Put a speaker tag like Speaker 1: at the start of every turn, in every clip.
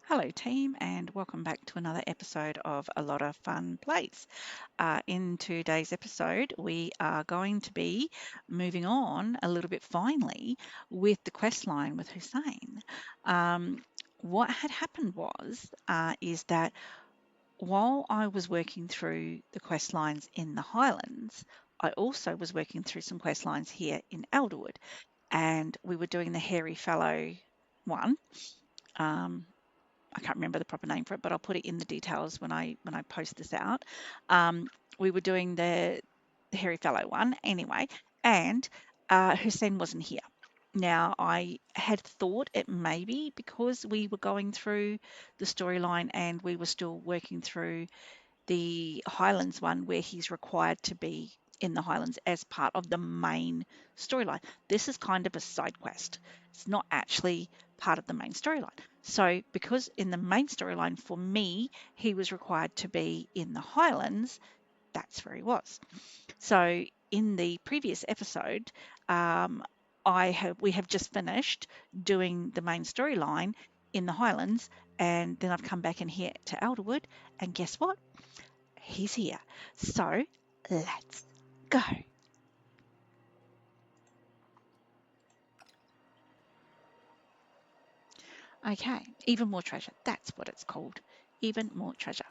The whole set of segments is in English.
Speaker 1: Hello, team, and welcome back to another episode of Alotta Fun Plays. In today's episode, we are going to be moving on a little bit finally with the quest line with Hussein. What had happened is that while I was working through the quest lines in the Highlands, I also was working through some quest lines here in Elderwood, and we were doing the hairy fellow one. Um, I can't remember the proper name for it, but I'll put it in the details when I post this out. Um, we were doing the hairy fellow one anyway, and Hussein wasn't here. Now, I had thought it may be because we were going through the storyline and we were still working through the Highlands one where he's required to be in the Highlands as part of the main storyline. This is kind of a side quest. It's not actually part of the main storyline. So, because in the main storyline for me, he was required to be in the Highlands, that's where he was. So, in the previous episode, we have just finished doing the main storyline in the Highlands, and then I've come back in here to Elderwood, and guess what? He's here. So let's go. Okay, even more treasure. That's what it's called. Even more treasure.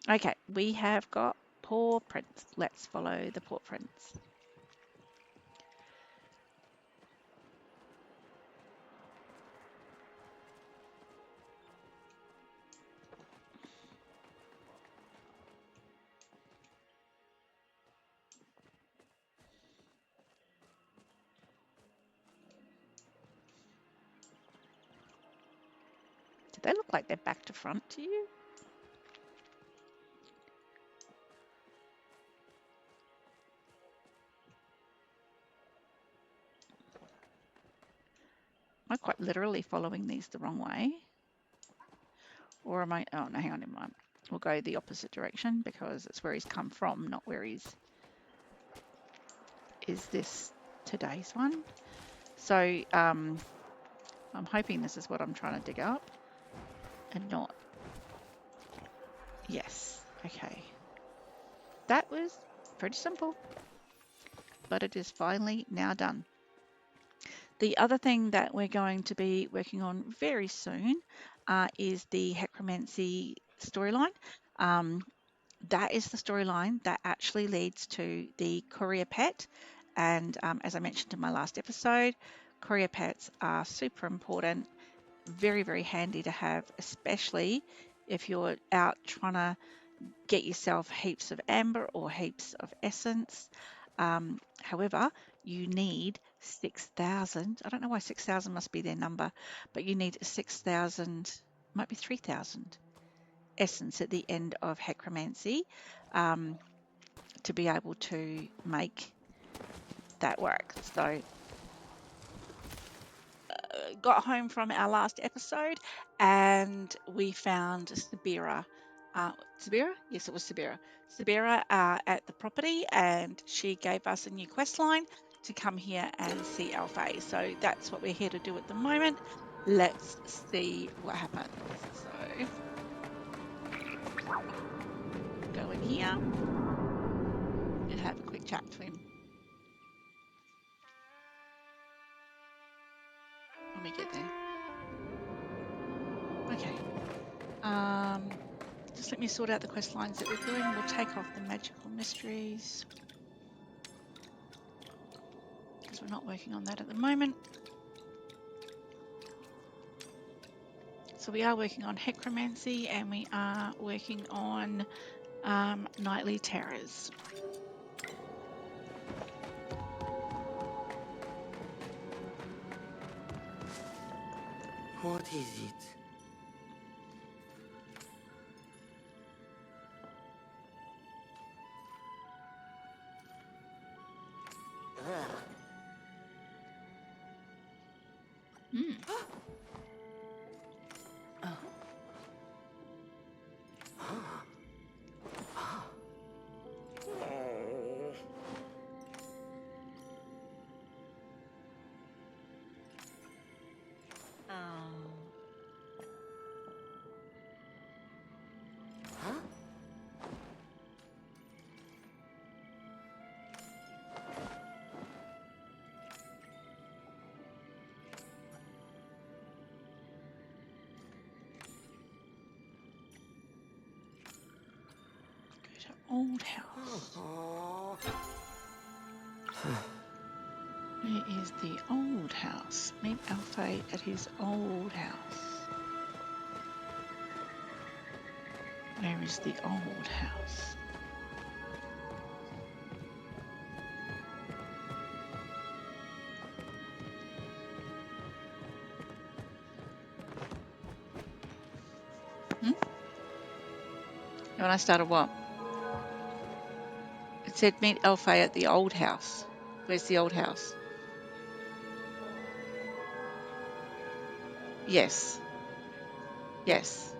Speaker 1: Okay, we have got paw prints. Let's follow the paw prints. Do they look like they're back to front to you? Am I quite literally following these the wrong way? Or am I? Oh, no, hang on, never mind. We'll go the opposite direction because it's where he's come from, not where he's. Is this today's one? So I'm hoping this is what I'm trying to dig up and not. Yes, okay. That was pretty simple, but it is finally now done. The other thing that we're going to be working on very soon is the Hexomancy storyline. That is the storyline that actually leads to the courier pet. And as I mentioned in my last episode, courier pets are super important, very, very handy to have, especially if you're out trying to get yourself heaps of amber or heaps of essence. However, you need 6,000. I don't know why 6,000 must be their number, but you need 6,000, might be 3,000 essence at the end of Hexomancy to be able to make that work. So, got home from our last episode and we found Sabira. Sabira? Yes, it was Sabira. Sabira at the property, and she gave us a new quest line to come here and see Alfay. So that's what we're here to do at the moment. Let's see what happens. So go in here and have a quick chat to him when we get there. Okay. Just let me sort out the quest lines that we're doing. We'll take off the magical mysteries because we're not working on that at the moment. So we are working on Hexomancy and we are working on Nightly Terrors.
Speaker 2: What is it?
Speaker 1: Mm. old house. Where is the old house? Meet Alfie at his old house. Where is the old house? When I started what? It said meet Alfie at the old house. Where's the old house? Yes. Yes.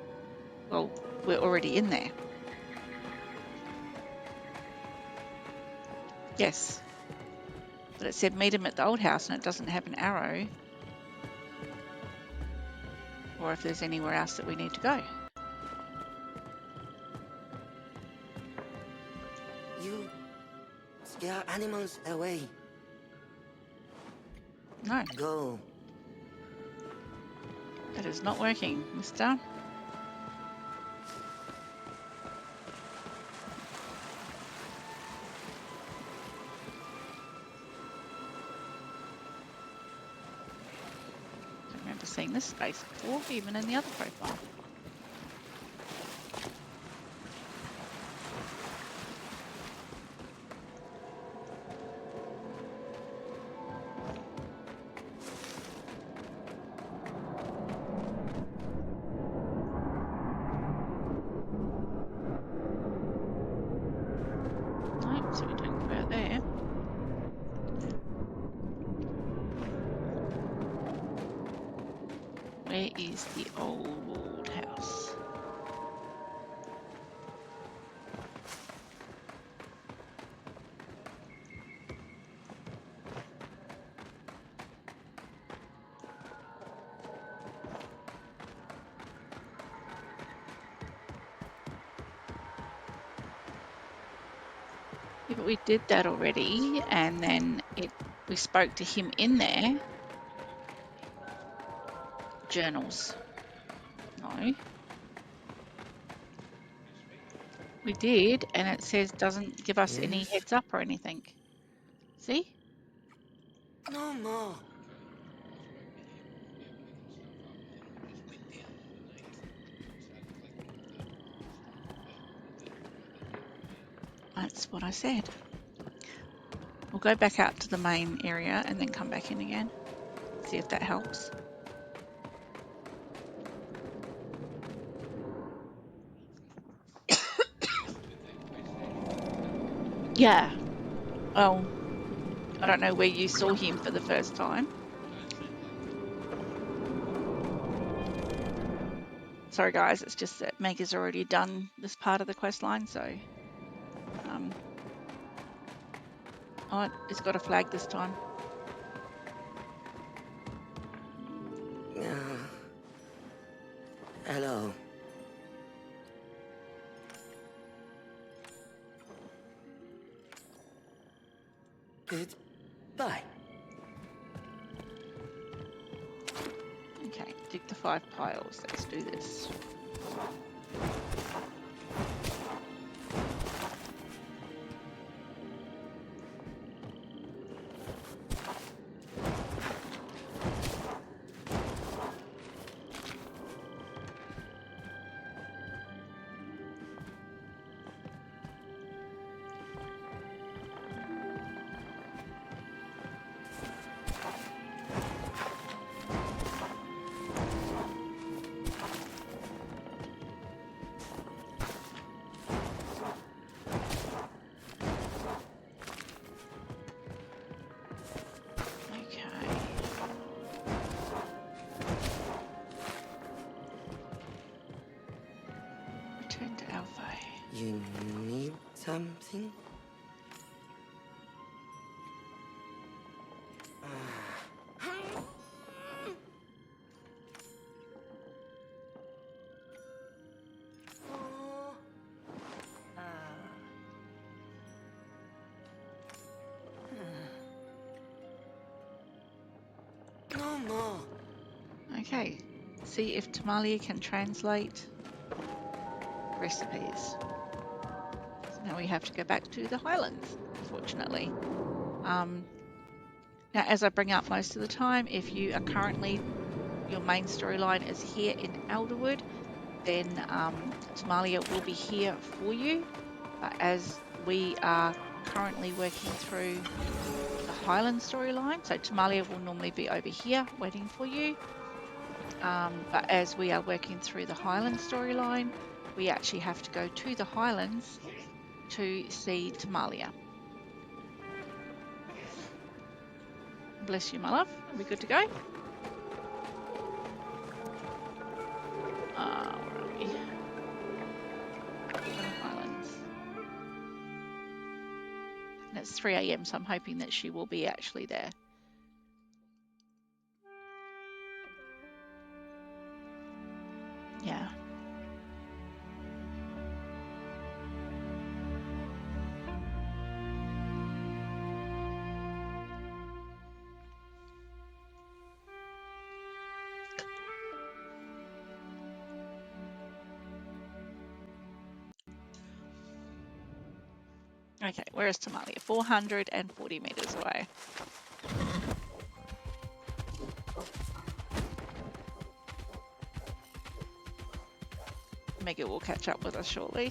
Speaker 1: Well, we're already in there. Yes. But it said meet him at the old house and it doesn't have an arrow. Or if there's anywhere else that we need to go.
Speaker 2: You scare animals away.
Speaker 1: No,
Speaker 2: Go.
Speaker 1: that is not working, mister. I remember seeing this space before, even in the other profile. No, so we don't go out there. Where is the old house? Yeah, but we did that already, and then we spoke to him in there. Journals. No. We did, and it says doesn't give us any
Speaker 2: Yes?
Speaker 1: heads up or anything. See?
Speaker 2: No more.
Speaker 1: That's what I said. We'll go back out to the main area and then come back in again. See if that helps. Yeah. Well, I don't know where you saw him for the first time. Sorry guys, it's just that Meg has already done this part of the quest line, so oh, it's got a flag this time.
Speaker 2: Hello. Goodbye.
Speaker 1: Okay, dig the 5 piles. Let's do this. Return to Alpha.
Speaker 2: You need something? No more.
Speaker 1: Okay, see if Tamalia can translate recipes. Now we have to go back to the Highlands, unfortunately. Now, as I bring up most of the time, if you are currently, your main storyline is here in Elderwood, then Tamalia will be here for you. But as we are currently working through the Highland storyline, so Tamalia will normally be over here waiting for you. But as we are working through the Highland storyline, we actually have to go to the Highlands to see Tamalia. Bless you, my love. Are we good to go? Where are we? Highlands. And it's 3 a.m, so I'm hoping that she will be actually there. Yeah. Okay, where is Tamalia? 440 meters away. Mega will catch up with us shortly.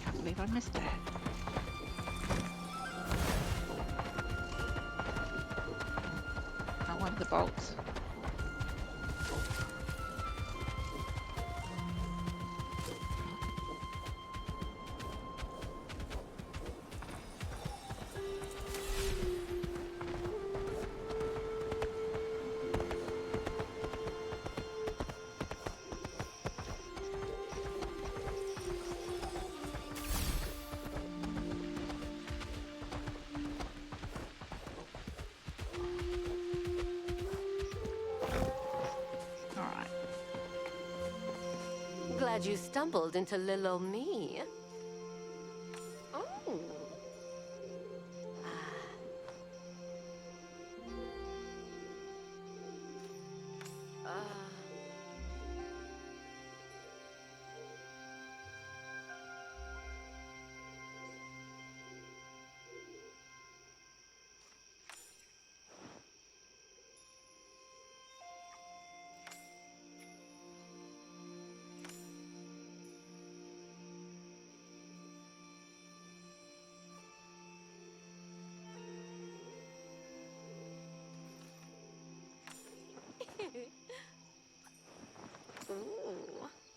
Speaker 1: Can't believe I missed that. Not one of the bolts.
Speaker 3: Glad you stumbled into little me. Oh. Ooh.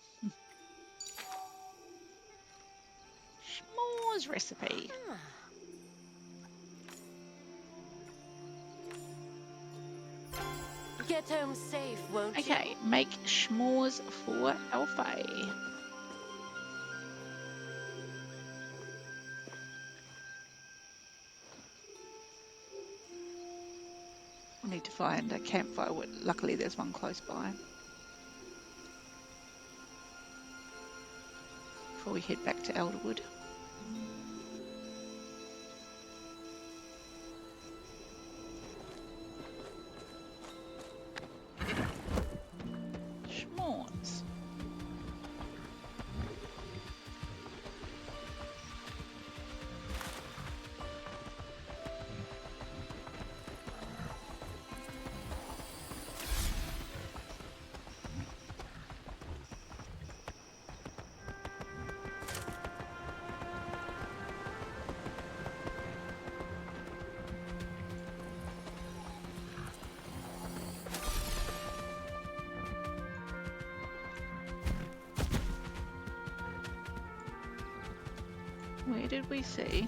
Speaker 1: S'mores recipe.
Speaker 3: Get home safe, won't you?
Speaker 1: Okay, make s'mores for Alfie. I need to find a campfire. Luckily, there's one close by. Before we head back to Elderwood. S'mores. Where did we see?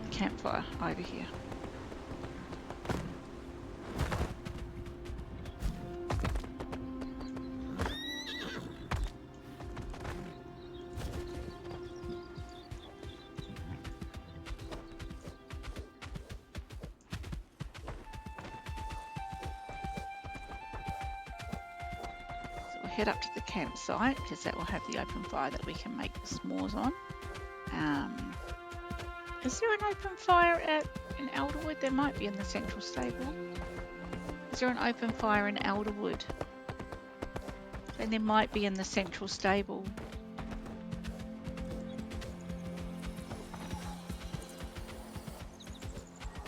Speaker 1: Campfire over here. head up to the campsite because that will have the open fire that we can make the s'mores on. Is there an open fire in Elderwood? There might be in the central stable. Is there an open fire in Elderwood? And there might be in the central stable.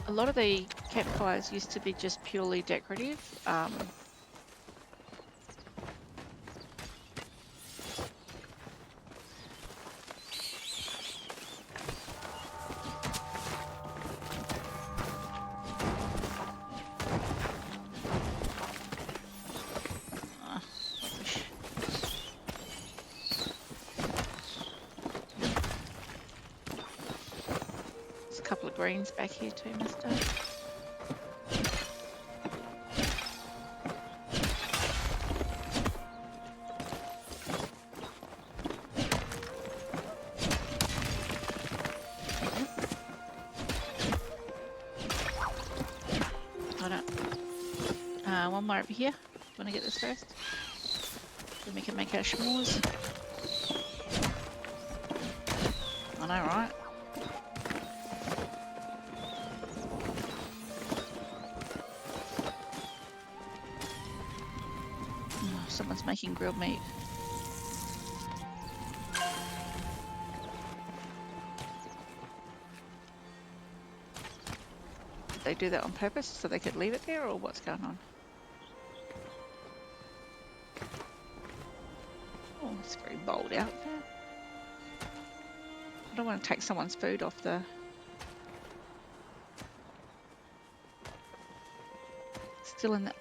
Speaker 1: A lot of the campfires used to be just purely decorative. There's a couple of greens back here too, mister. One more over here. Do you want to get this first? Then we can make our s'mores. I know, right? Oh, someone's making grilled meat. Did they do that on purpose so they could leave it there, or what's going on? Oh, it's very bold out there. I don't want to take someone's food off the... Still in the...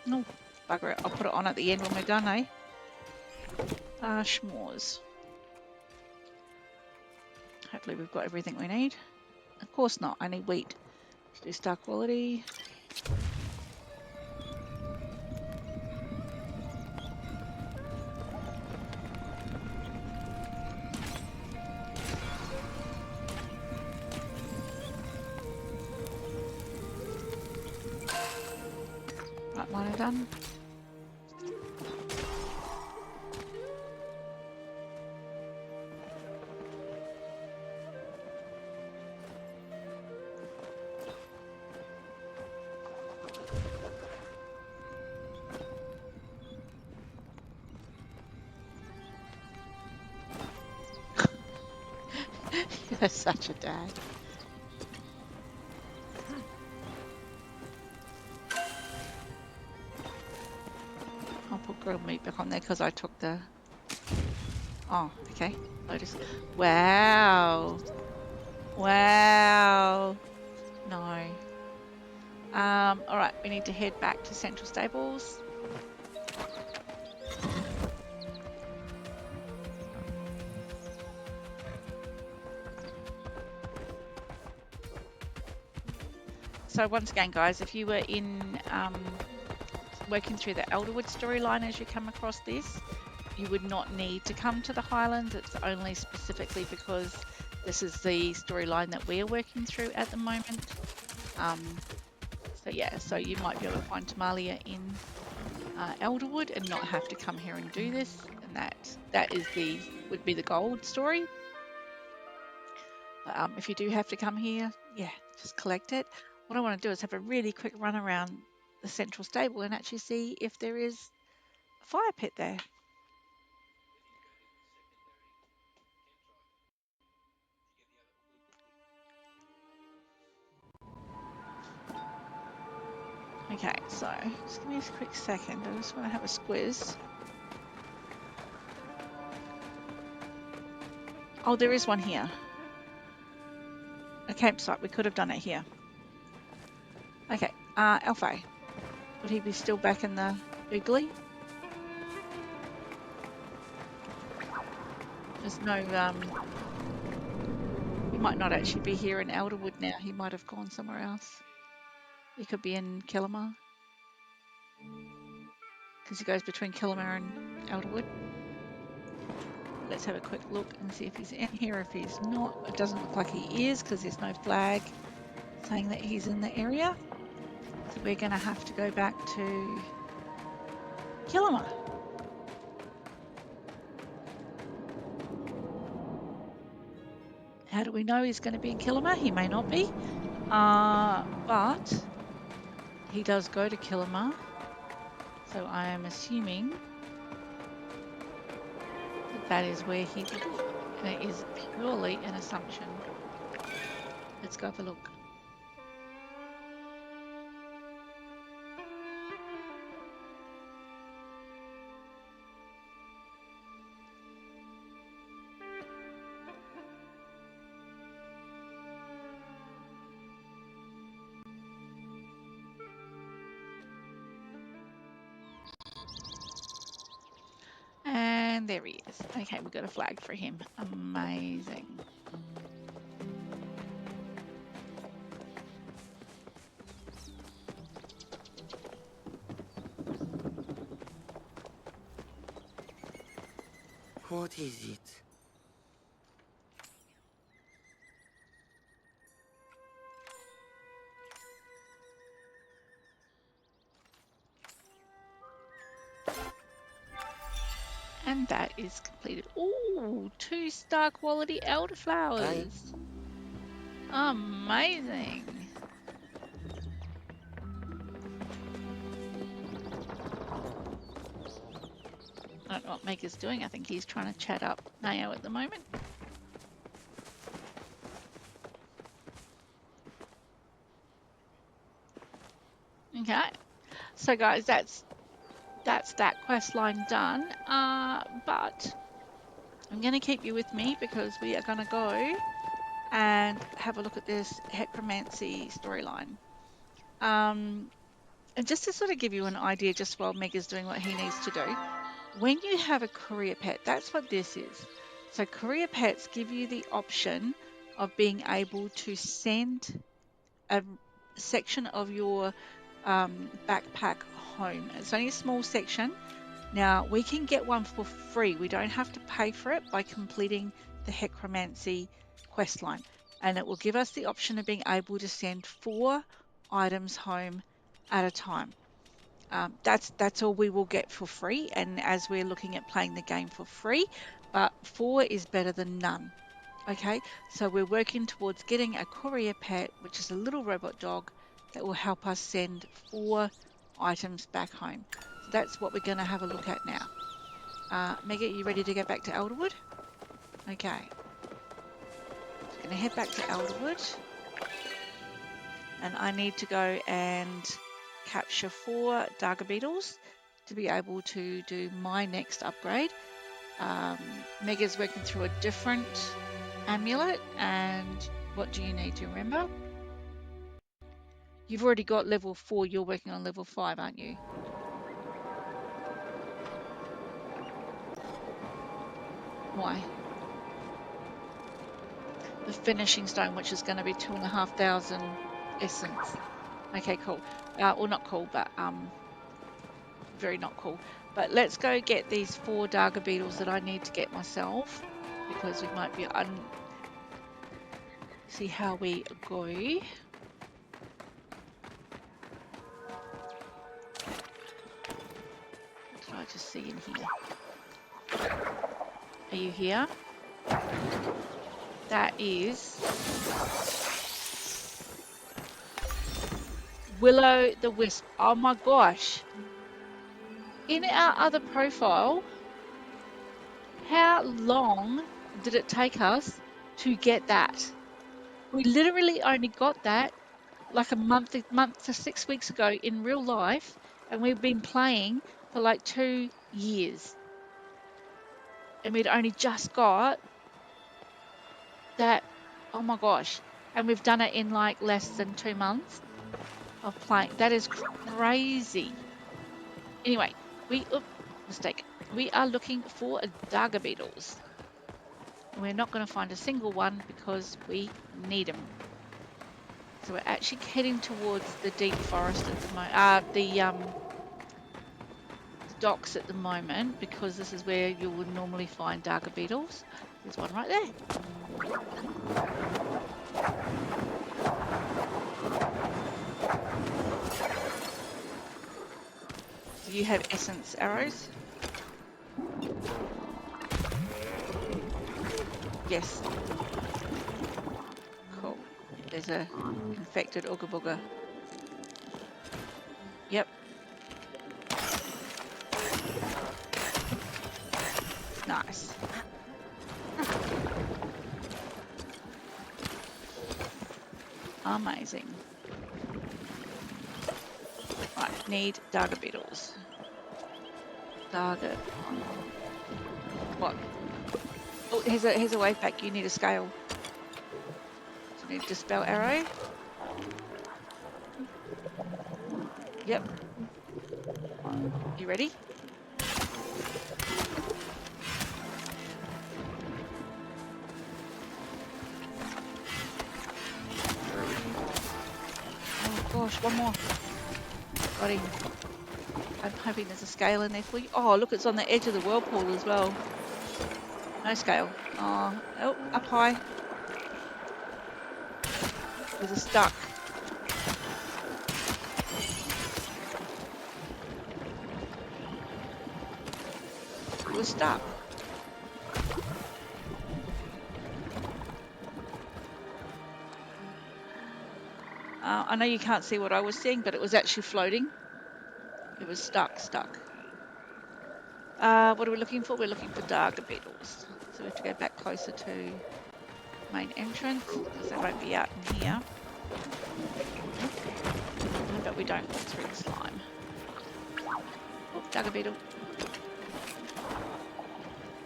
Speaker 1: No, bugger it. I'll put it on at the end when we're done, eh? S'mores. Hopefully we've got everything we need. Of course not. I need wheat to do star quality. Right, mine are done. You're such a dad. I'll put grilled meat back on there because I took the... Oh, okay. Lotus. Wow. Wow. No. Alright, we need to head back to Central Stables. So once again, guys, if you were in working through the Elderwood storyline as you come across this, you would not need to come to the Highlands. It's only specifically because this is the storyline that we're working through at the moment. So yeah, so you might be able to find Tamalia in Elderwood and not have to come here and do this, and that is would be the gold story. But if you do have to come here, yeah, just collect it. What I want to do is have a really quick run around the central stable and actually see if there is a fire pit there. Okay, so just give me a quick second. I just want to have a squiz. Oh, there is one here. A campsite. We could have done it here. Okay, Alpha. Would he be still back in the Oogly? There's no, he might not actually be here in Elderwood now. He might have gone somewhere else. He could be in Killamar. Because he goes between Killamar and Elderwood. Let's have a quick look and see if he's in here. If he's not, it doesn't look like he is because there's no flag saying that he's in the area. So we're going to have to go back to Killamar. How do we know he's going to be in Kilima? He may not be, but he does go to Kilima, so I am assuming that that is where he will be, and it is purely an assumption. Let's go have a look. And there he is. Okay, we've got a flag for him. Amazing.
Speaker 2: What is it?
Speaker 1: And that is completed. Ooh, 2-star quality elderflowers. Amazing. I don't know what Maker's doing. I think he's trying to chat up Nao at the moment. Okay. So guys, that's that quest line done. But I'm going to keep you with me because we are going to go and have a look at this Hexomancy storyline. And just to sort of give you an idea, just while Meg is doing what he needs to do, when you have a courier pet, that's what this is. So courier pets give you the option of being able to send a section of your backpack home. It's only a small section. Now, we can get one for free. We don't have to pay for it by completing the Hexomancy questline. And it will give us the option of being able to send 4 items home at a time. That's all we will get for free. And as we're looking at playing the game for free, but 4 is better than none. Okay, so we're working towards getting a courier pet, which is a little robot dog that will help us send 4 items back home. So that's what we're going to have a look at now. Mega, you ready to go back to Elderwood? Okay. So going to head back to Elderwood. And I need to go and capture 4 Darga Beetles to be able to do my next upgrade. Mega's working through a different amulet, and what do you need to remember? You've already got level 4, you're working on level 5, aren't you? Why? The finishing stone, which is going to be 2,500 essence. Okay, cool. Well, not cool, but very not cool. But let's go get these 4 Darga Beetles that I need to get myself, because we might be see how we go. What did I just see in here? Are you here? That is Willow the Wisp. Oh my gosh. In our other profile, how long did it take us to get that? We literally only got that like a month to 6 weeks ago in real life, and we've been playing for like 2 years. And we'd only just got that. Oh my gosh. And we've done it in like less than 2 months of playing. That is crazy. Anyway, mistake. We are looking for Darga Beetles. We're not going to find a single one because we need them. So we're actually heading towards the deep forest at the moment, the docks at the moment, because this is where you would normally find Darga Beetles. There's one right there. Do you have essence arrows? Yes. There's a infected ooga booga. Yep. Nice. Amazing. Right, need darker beetles. Darker. What? Oh, here's a wave pack. You need a scale. So you need a dispel arrow. Yep. You ready? Oh gosh, one more. Got him. I'm hoping there's a scale in there for you. Oh, look, it's on the edge of the whirlpool as well. No scale. Oh, up high. There's a stuck. It was stuck. I know you can't see what I was seeing, but it was actually floating. It was stuck. What are we looking for? We're looking for darker beetles. So we have to go back closer to main entrance because they won't be out in here. But we don't walk through the slime. Oh, darker beetle.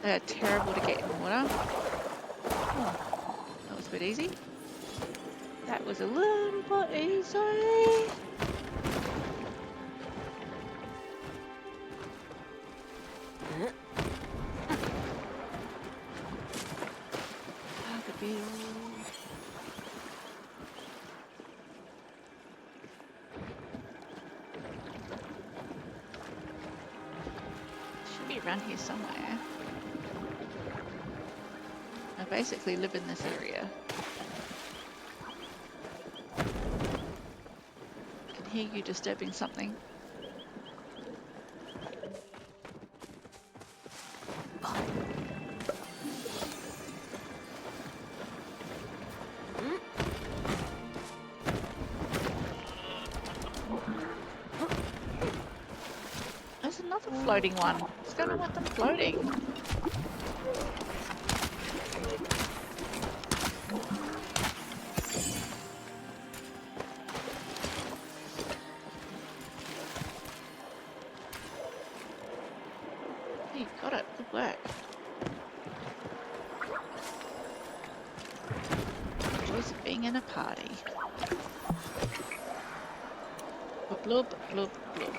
Speaker 1: They are terrible to get in water. Oh, that was a bit easy. That was a little bit easy. Darker beetle. Should be around here somewhere. I basically live in this area. I can hear you disturbing something. There's another floating one. What's going on with them floating? You got it. Good work. Joys of being in a party. Blub, blub, blub.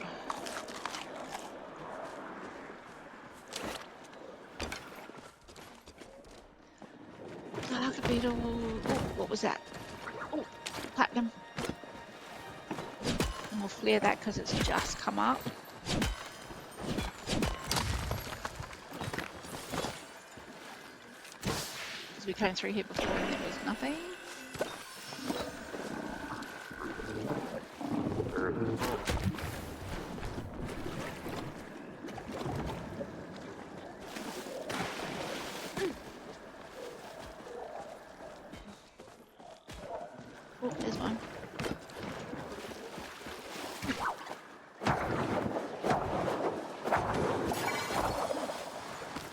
Speaker 1: Darker beetle. Oh, what was that? Oh, platinum. And we'll flare that because it's just come up. Because we came through here before and there was nothing. Oh, there's one.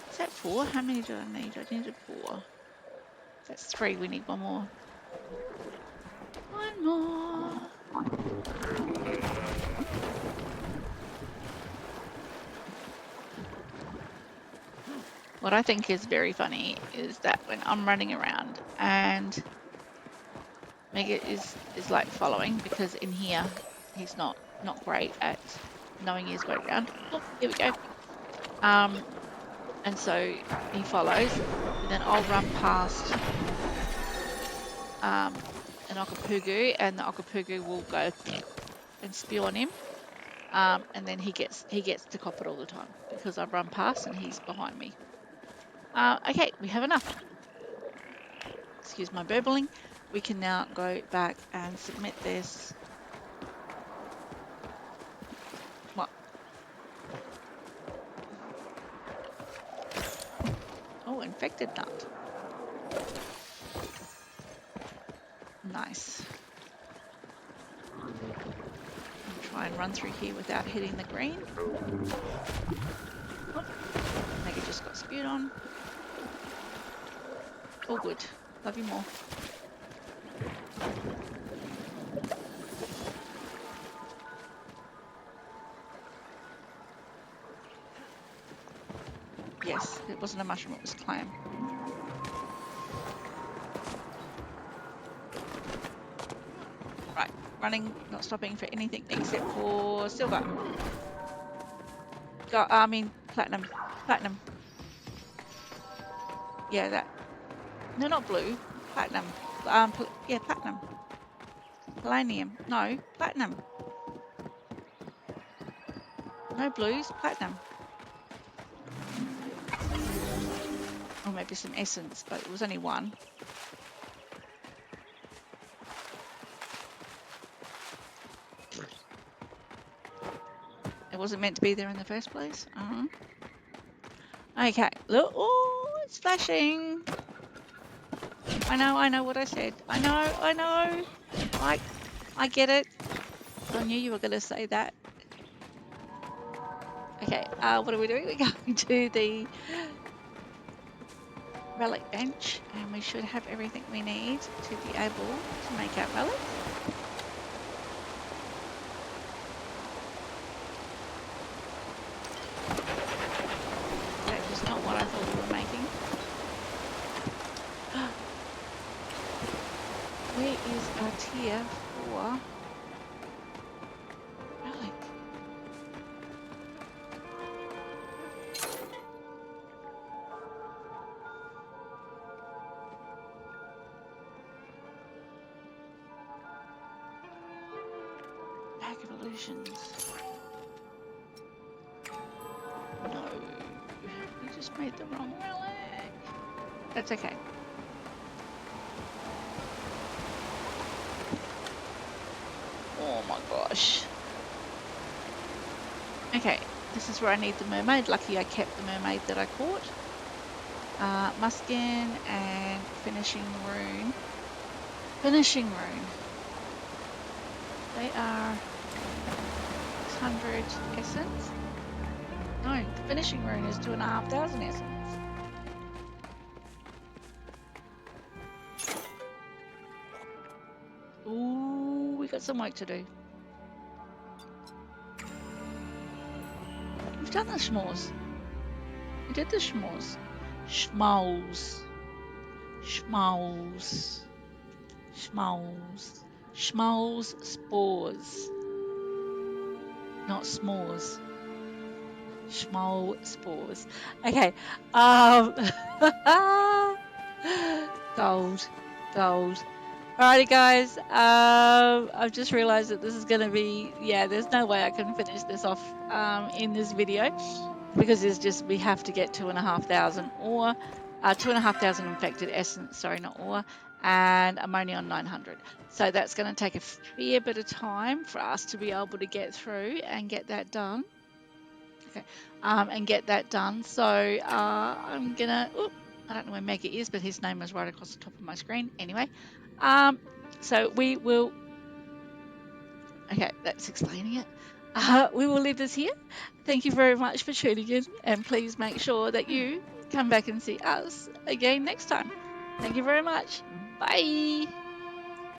Speaker 1: Is that 4? How many do I need? I needed 4. That's 3. We need one more. One more. What I think is very funny is that when I'm running around and Mega is like following, because in here he's not great at knowing his way around. Oh, here we go. And so he follows, and then I'll run past an Okapugu, and the Okapugu will go and spew on him, and then he gets to cop it all the time because I've run past and he's behind me. Okay, we have enough. Excuse my burbling. We can now go back and submit this. What? Oh, infected nut. Nice. I'll try and run through here without hitting the green. Oh, Maggie just got spewed on. All good. Love you more. Yes, it wasn't a mushroom, it was clam. Right, running, not stopping for anything except for silver. Platinum. Platinum. Yeah, that. No, not blue. Platinum. Yeah, platinum. Palladium. No, platinum. No blues, platinum. Or maybe some essence, but it was only one. It wasn't meant to be there in the first place. Okay, look. Oh, it's flashing. I know what I said. I know. I get it. I knew you were going to say that. Okay, what are we doing? We're going to the relic bench, and we should have everything we need to be able to make our relic. That was not what I thought we were making. Where is our tier 4 relic? Pack of illusions. No, we just made the wrong relic. That's okay. Oh my gosh. Okay, this is where I need the mermaid. Lucky I kept the mermaid that I caught. Muskin and finishing rune. Finishing rune. They are 600 essence. No, the finishing rune is 2,500 essence. Ooh, we got some work to do. We've done the schmores. We did the schmores. Schmoes. Schmoes. Schmoes. Schmoes spores. Not s'mores. Schmo spores. Okay. Gold. Gold. Alrighty guys, I've just realized that this is going to be, there's no way I can finish this off in this video because we have to get 2,500 ore, 2,500 infected essence, sorry, not ore, and I'm only on 900. So that's going to take a fair bit of time for us to be able to get through and get that done. Okay, and get that done. So I'm going to, I don't know where Mega is, but his name was right across the top of my screen. Anyway, so we will, okay, that's explaining it. We will leave this here. Thank you very much for tuning in, and please make sure that you come back and see us again next time. Thank you very much. Bye.